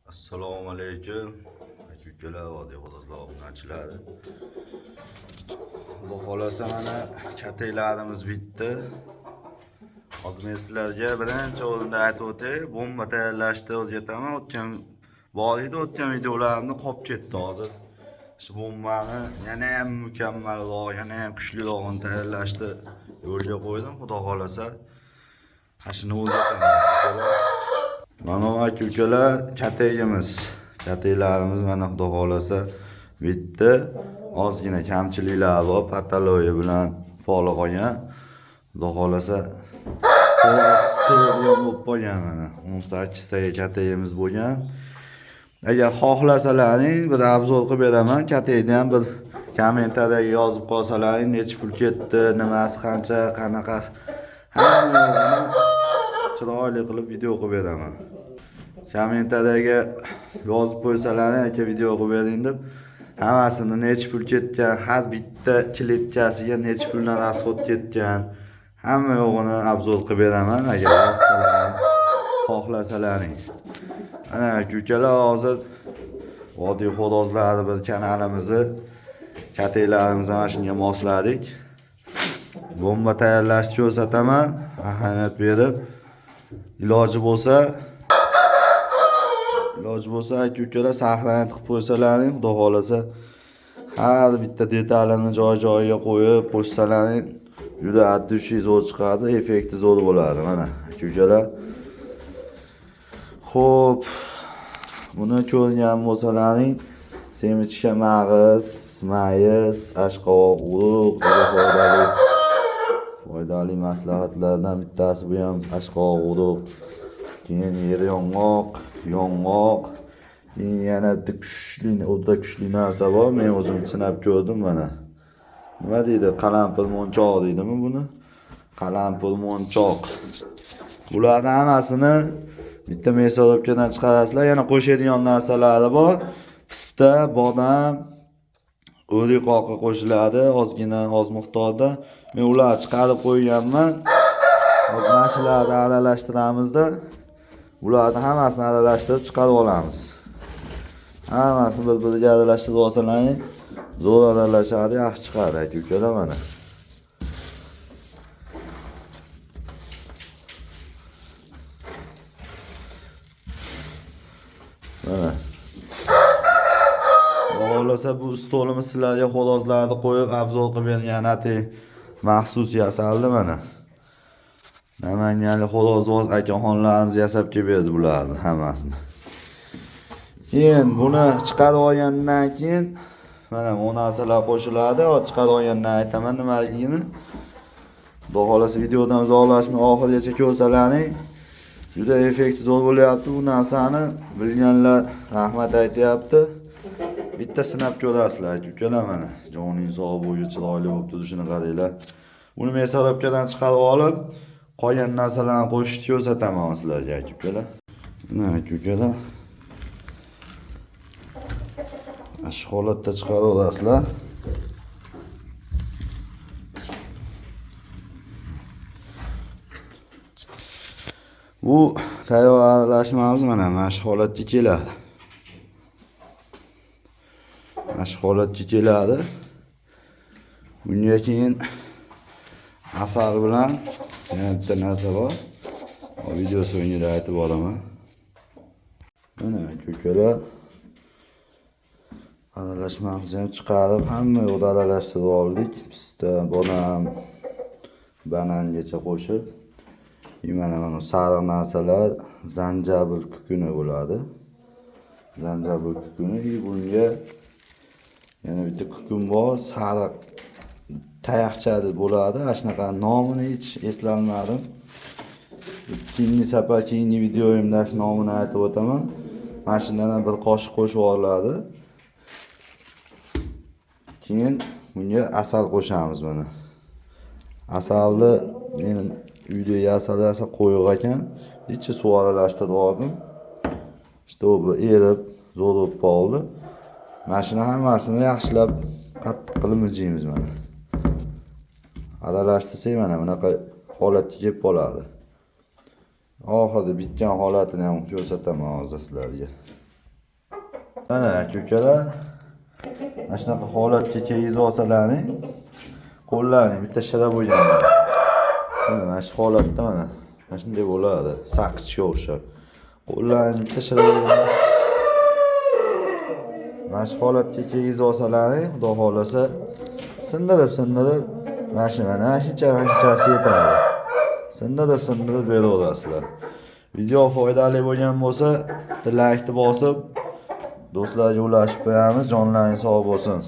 Assalomu alaykum. Akalar va devozlar obunachilar. Xudo xolasa mana chataylarimiz bitdi. Hozir men sizlarga birinchi o'rinda aytib o'tay, bomba tayyorlashni o'rgataman. O'tgan bor edi, o'tgan videolarimni qolib ketdi hozir. Shu bombani yana ham mukammalroq, yana ham kuchliroqini tayyorlashni yo'lga qo'ydim. Xudo xolasa shuni o'rgataman. Mana aka-ukalar chatayimiz. Chataylarimiz mana xudo xolasa bitdi. Ozgina kamchiliklar bor, patologiya bilan bog'liq qolgan. Xudo xolasa stadion bo'lib qolgan mana. 18 ta chatayimiz bo'lgan. Agar xohlasalaring bir obzor qilib beraman. Chatayni ham bir kommentariyga yozib qolsalaring, necha pul ketdi, nimasi qancha, qanaqa hammani chiroyli qilib video qilib beraman. Kommentariyaga yozib qo'ysalaring, aka video qilib bering deb, hammasini necha pul ketgan, har bitta klitkasiga necha puldan rasxod ketgan, hamma yo'g'ini obzor qilib beraman agar xohlasalaring. Ana aka-ukalar hozir Vodiy xo'rozlari bir kanalimizni chataylarimizni mana shunga mosladik. Bomba tayyorlashni ko'rsataman, ahamiyat berib, iloji bo'lsa aka-ukalar saqlanib qilib qo'ysalaring, xudo xolasa har bitta detalini joy-joyiga qo'yib qo'shsalaring, juda addiy zo'r chiqadi, effekti zo'r bo'ladi mana aka-ukalar. Xo'p, buni ko'rgan bo'lsalaring, semichka mag'iz, mayiz, ashqovoq, urug' foydali maslahatlardan bittasi bu ham ashqovoq, urug'. Keyin yer yong'oq, yana bitta kuchli narsa bor. Men o'zim sinab ko'rdim mana. Nima deydi? Qalampir monchoq deydimi buni? Qalampir monchoq. Bularning hammasini bitta mesorobkadan chiqarasizlar. Yana qo'shadigan narsalari bor. Pista, bodam, o'rik-qoqi qo'shiladi, ozgina oz miqdorda. Men ularni chiqarib qo'yganman. Hozir mashinalarni aralashtiramizda. Bularni hammasini aralashtirib chiqarib olamiz. Hammasini bir-biriga aralashtirib olsalaring, zo'r aralashadi, yaxshi chiqadi aka-ukalar mana. Mana. Xohlasa bu stolimiz sizlarga xo'rozlarni qo'yib obzor qilib bergan atay maxsus yasaldi mana. Namanganlik xo'rozvoz akaxonlarimiz yasab kelib berdi bularni hammasini. Keyin buni chiqarib olgandan keyin mana bu narsalar qo'shiladi. Chiqarib olgandan aytaman nimaligini. Xudo xolasa videodan uzoqlashmay oxirigacha ko'rsalaring. Juda effekti zo'r bo'lyapti. Bu narsani bilganlar rahmat aytayapti. Bitta sinab ko'rasizlar aka-ukalar mana. Joning sog' bo'yi chiroyli bo'lib turishini qaranglar. Buni mesorobkadan chiqarib olib, qolgan narsalarni qo'shishni ko'rsataman sizlarga aka-ukalar. Mana aka-ukalar. Shu holatda chiqarib olasizlar. Bu tayyor aralashmamiz mana shu holatga keladi. Shu holatga keladi. Bunga keyin asal bilan yana bitta narsa bor. Video so'ngida aytib boraman. Mana aka-ukalar aralashmamizni ham chiqarib, hamma yoqda aralashtirib oldik. Pista, bodam, banangacha qo'shib. Mana sariq narsalar zanjabil kukuni bo'ladi. Zanjabil kukuni, bunga yana bitta kukun bor, sariq tayoqcha deb bo'ladi. Shunaqa nomini hech eslolmadim. Keyingi videoyimda shu nomini aytib o'taman. Mana shundan bir qoshiq qo'shib oladi. Keyin bunga asal qo'shamiz mana. Asalni men uyda yasalasa qo'yiq ekan, ichi suv aralashtirib oldim. İşte bu erib, zo'r bo'lib qoldi. Mana shuni hammasini yaxshilab qattiq qilib mijiymiz mana. Aralashtirsak mana bunaqa holatga kelib qoladi. Oxirida bitgan holatini ham ko'rsataman hozir sizlarga. Mana aka-ukalar, mana shunaqa holatga yezib olsalaring, qo'llaring bitta shira bo'lganda. Mana shu holatda mana shunday bo'ladi, saqichga o'xshab. Qo'llaring bitta shira bo'lganda mana shu holatga yezib olsalaring, xudo xolasa sindirib mana shunchasi yetadi. Sindirib beraverasizlar. Video foydali bo'lgan bo'lsa, like bosib, do'stlarga ulashib qo'yamiz. Jonlaring sog' bo'lsin.